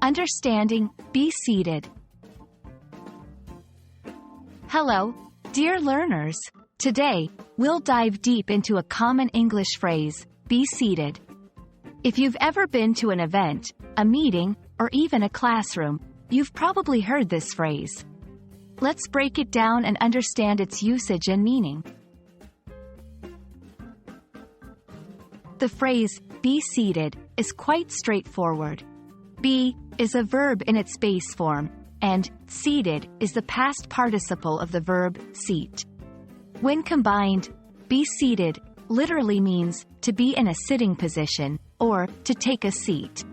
Understanding, be seated. Hello, dear learners. Today, we'll dive deep into a common English phrase, be seated. If you've ever been to an event, a meeting, or even a classroom, you've probably heard this phrase. Let's break it down and understand its usage and meaning. The phrase, be seated, is quite straightforward. Be is a verb in its base form, and seated is the past participle of the verb seat. When combined, be seated literally means to be in a sitting position, or to take a seat.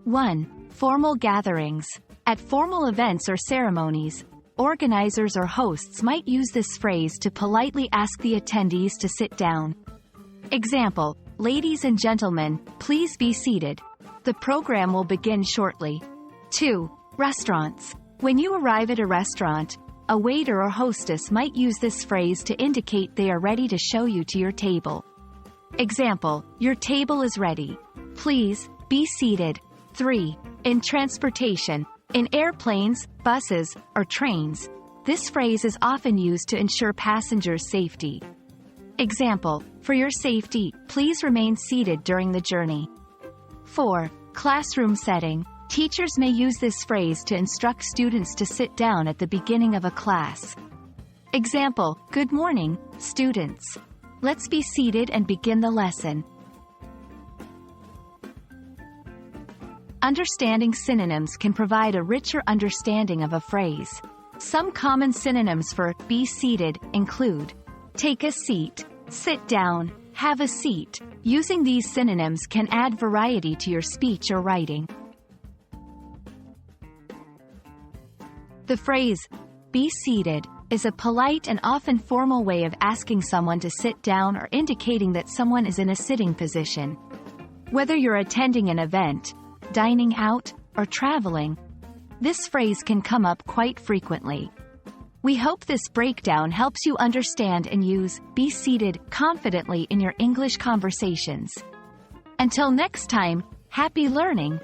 1. Formal gatherings. At formal events or ceremonies, organizers or hosts might use this phrase to politely ask the attendees to sit down. Example, ladies and gentlemen, please be seated. The program will begin shortly. 2. Restaurants. When you arrive at a restaurant, a waiter or hostess might use this phrase to indicate they are ready to show you to your table. Example, your table is ready. Please, be seated. 3. In transportation. In airplanes, buses, or trains, this phrase is often used to ensure passengers' safety. Example, for your safety, please remain seated during the journey. 4. Classroom setting. Teachers may use this phrase to instruct students to sit down at the beginning of a class. Example, good morning, students. Let's be seated and begin the lesson. Understanding synonyms can provide a richer understanding of a phrase. Some common synonyms for be seated include take a seat, sit down, have a seat. Using these synonyms can add variety to your speech or writing. The phrase, be seated, is a polite and often formal way of asking someone to sit down or indicating that someone is in a sitting position. Whether you're attending an event, dining out, or traveling, this phrase can come up quite frequently. We hope this breakdown helps you understand and use be seated confidently in your English conversations. Until next time, happy learning!